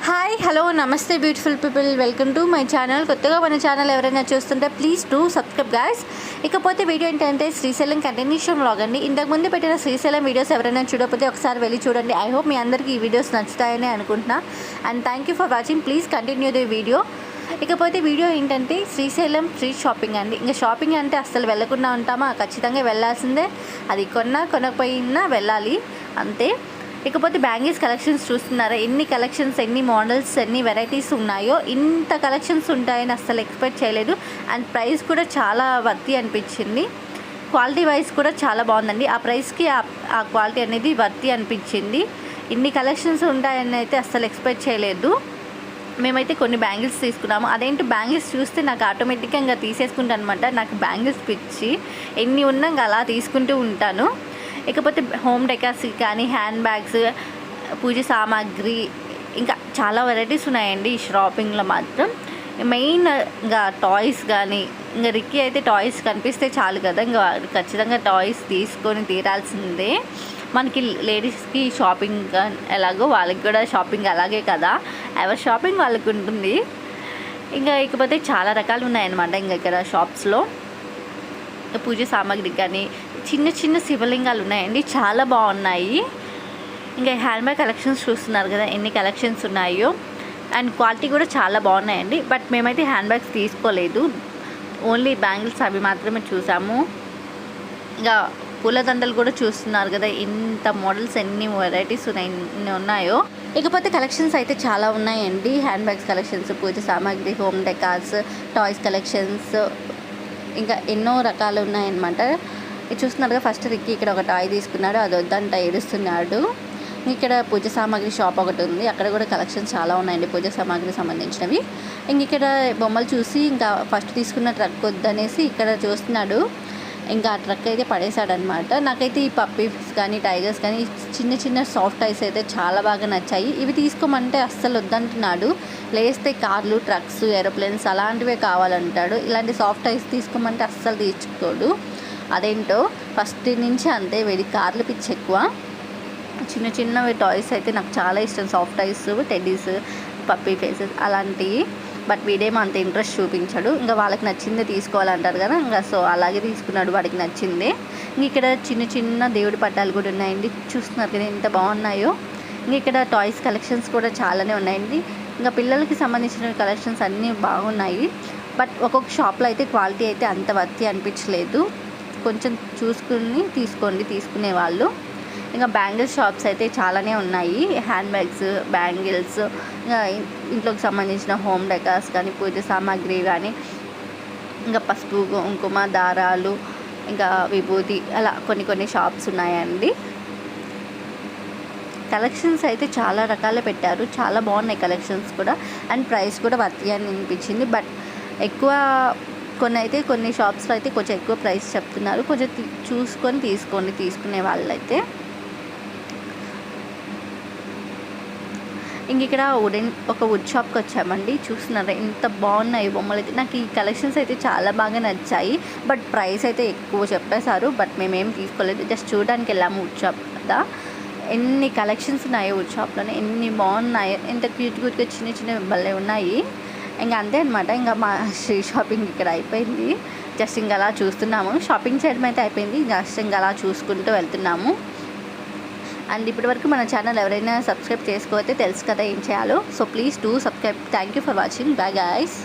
Hi hello నమస్తే beautiful people, welcome to my channel. కొత్తగా మన ఛానల్ ఎవరైనా చూస్తుంటే ప్లీజ్ డూ సబ్స్క్రైబ్ గాయ్స్. ఇకపోతే వీడియో ఏంటంటే శ్రీశైలం కంటిన్యూషన్ వ్లాగ్ అండి. ఇంతకుముందు పెట్టిన శ్రీశైలం వీడియోస్ ఎవరైనా చూడకపోతే ఒకసారి వెళ్ళి చూడండి. ఐ హోప్ మీ అందరికీ ఈ వీడియోస్ నచ్చుతాయని అనుకుంటున్నా. And thank you for watching. Please continue the video. ఇకపోతే వీడియో ఏంటంటే శ్రీశైలం స్ట్రీట్ షాపింగ్ అండి. ఇంకా షాపింగ్ అంటే అస్సలు వెళ్ళకుండా ఉంటామా? ఖచ్చితంగా వెళ్ళాల్సిందే. అది కొనకపోయినా వెళ్ళాలి అంతే. ఇకపోతే బ్యాంగిల్స్ కలెక్షన్స్ చూస్తున్నారా? ఎన్ని కలెక్షన్స్, ఎన్ని మోడల్స్, ఎన్ని వెరైటీస్ ఉన్నాయో. ఇంత కలెక్షన్స్ ఉంటాయని అస్సలు ఎక్స్పెక్ట్ చేయలేదు. అండ్ ప్రైస్ కూడా చాలా వర్తి అనిపించింది. క్వాలిటీ వైజ్ కూడా చాలా బాగుందండి. ఆ ప్రైస్కి ఆ క్వాలిటీ అనేది వర్తి అనిపించింది. ఇన్ని కలెక్షన్స్ ఉంటాయని అయితే అస్సలు ఎక్స్పెక్ట్ చేయలేదు. మేమైతే కొన్ని బ్యాంగిల్స్ తీసుకున్నాము. అదేంటి బ్యాంగిల్స్ చూస్తే నాకు ఆటోమేటిక్గా ఇంకా తీసేసుకుంటాను అనమాట. నాకు బ్యాంగిల్స్ పిచ్చి, ఎన్ని ఉన్నా ఇంకా అలా తీసుకుంటూ ఉంటాను. ఇకపోతే హోమ్ డెకార్స్ కానీ హ్యాండ్ బ్యాగ్స్, పూజ సామాగ్రి, ఇంకా చాలా వెరైటీస్ ఉన్నాయండి ఈ షాపింగ్లో మాత్రం. మెయిన్గా టాయ్స్ కానీ, ఇంకా రిక్కీ అయితే టాయ్స్ కనిపిస్తే చాలు కదా, ఇంకా ఖచ్చితంగా టాయ్స్ తీసుకొని తీరాల్సిందే. మనకి లేడీస్కి షాపింగ్ ఎలాగో వాళ్ళకి కూడా షాపింగ్ అలాగే కదా, ఎవరి షాపింగ్ వాళ్ళకి ఉంటుంది. ఇకపోతే చాలా రకాలు ఉన్నాయన్నమాట ఇంకా ఇక్కడ షాప్స్లో. పూజ సామాగ్రి కానీ చిన్న చిన్న శివలింగాలు ఉన్నాయండి, చాలా బాగున్నాయి. ఇంకా హ్యాండ్ బ్యాగ్ కలెక్షన్స్ చూస్తున్నారు కదా ఎన్ని కలెక్షన్స్ ఉన్నాయో. అండ్ క్వాలిటీ కూడా చాలా బాగున్నాయండి. బట్ మేమైతే హ్యాండ్ బ్యాగ్స్ తీసుకోలేదు, ఓన్లీ బ్యాంగిల్స్ అవి మాత్రమే చూసాము. ఇంకా పూలదండలు కూడా చూస్తున్నారు కదా, ఇంత మోడల్స్, ఎన్ని వెరైటీస్ ఉన్నాయో. ఇకపోతే కలెక్షన్స్ అయితే చాలా ఉన్నాయండి. హ్యాండ్ బ్యాగ్స్ కలెక్షన్స్, పూజ సామాగ్రి, హోమ్ డెకార్స్, టాయ్స్ కలెక్షన్స్, ఇంకా ఎన్నో రకాలు ఉన్నాయన్నమాట. ఇది చూస్తున్నారుగా, ఫస్ట్ రిక్కీ ఇక్కడ ఒక టాయ్ తీసుకున్నాడు, అది వద్దంట ఏడుస్తున్నాడు. ఇక్కడ పూజ సామాగ్రి షాప్ ఒకటి ఉంది, అక్కడ కూడా కలెక్షన్స్ చాలా ఉన్నాయండి పూజ సామాగ్రికి సంబంధించినవి. ఇక్కడ బొమ్మలు చూసి ఇంకా ఫస్ట్ తీసుకున్న ట్రక్ వద్దనేసి ఇక్కడ చూస్తున్నాడు. ఇంకా ఆ ట్రక్ అయితే పడేశాడనమాట. నాకైతే ఈ పప్పీస్ కానీ టైగర్స్ కానీ చిన్న చిన్న సాఫ్ట్ టాయ్స్ అయితే చాలా బాగా నచ్చాయి. ఇవి తీసుకోమంటే అస్సలు వద్దంటున్నాడు. లేస్తే కార్లు, ట్రక్స్, ఏరోప్లేన్స్ అలాంటివే కావాలంటాడు. ఇలాంటి సాఫ్ట్ టాయ్స్ తీసుకోమంటే అస్సలు తీసుకోడు. అదేంటో ఫస్ట్ నుంచి అంతే, వీడి కార్లు పిచ్చి ఎక్కువ. చిన్న చిన్నవి టాయ్స్ అయితే నాకు చాలా ఇష్టం, soft toys, teddies, puppy faces అలాంటివి. బట్ వీడేమో అంత ఇంట్రెస్ట్ చూపించాడు. ఇంకా వాళ్ళకి నచ్చిందే తీసుకోవాలంటారు కదా, ఇంకా సో అలాగే తీసుకున్నాడు, వాడికి నచ్చిందే. ఇక్కడ చిన్న చిన్న దేవుడి పట్టాలు కూడా ఉన్నాయండి, చూస్తున్నారు కదా ఎంత బాగున్నాయో. ఇక్కడ టాయ్స్ కలెక్షన్స్ కూడా చాలానే ఉన్నాయండి. ఇంకా పిల్లలకి సంబంధించిన కలెక్షన్స్ అన్నీ బాగున్నాయి. బట్ ఒక్కొక్క షాప్లో అయితే క్వాలిటీ అయితే అంత వర్తి అనిపించలేదు. కొంచెం చూసుకుని తీసుకోండి తీసుకునే వాళ్ళు. ఇంకా బ్యాంగిల్స్ షాప్స్ అయితే చాలానే ఉన్నాయి. హ్యాండ్ బ్యాగ్స్, బ్యాంగిల్స్, ఇంకా ఇంట్లోకి సంబంధించిన హోమ్ డెకార్స్ కానీ, పూజ సామాగ్రి కానీ, ఇంకా పసుపు, కుంకుమ, దారాలు, ఇంకా విభూతి, అలా కొన్ని షాప్స్ ఉన్నాయండి. కలెక్షన్స్ అయితే చాలా రకాలే పెట్టారు, చాలా బాగున్నాయి కలెక్షన్స్ కూడా. అండ్ ప్రైస్ కూడా వర్తి అని అనిపించింది. బట్ ఎక్కువ కొన్ని షాప్స్లో అయితే కొంచెం ఎక్కువ ప్రైస్ చెప్తున్నారు. కొంచెం చూసుకొని తీసుకోండి తీసుకునే వాళ్ళైతే. ఇక్కడ ఒక వుడ్ షాప్కి వచ్చామండి. చూస్తున్నారా ఎంత బాగున్నాయి బొమ్మలు అయితే. నాకు ఈ కలెక్షన్స్ అయితే చాలా బాగా నచ్చాయి. బట్ ప్రైస్ అయితే ఎక్కువ చెప్పేశారు. బట్ మేమేం తీసుకోలేదు, జస్ట్ చూడడానికి వెళ్ళాము వుడ్ షాప్ కదా. ఎన్ని కలెక్షన్స్ ఉన్నాయో వుడ్ షాప్లోనే, ఎన్ని బాగున్నాయో, ఎంత క్యూట్గా చిన్న చిన్న భలే ఉన్నాయి. ఇంకా అంతే అనమాట. ఇంకా మా స్ట్రీట్ షాపింగ్ ఇక్కడ అయిపోయింది. జస్ట్ ఇంకా అలా చూస్తున్నాము. షాపింగ్ చేయడం అయితే అయిపోయింది, జస్ట్ ఇంకా అలా చూసుకుంటూ వెళ్తున్నాము. అండ్ ఇప్పటివరకు మన ఛానల్ ఎవరైనా సబ్స్క్రైబ్ చేసుకోకపోతే తెలుసు కదా ఏం చేయాలో. So please do subscribe. Thank you for watching. Bye guys.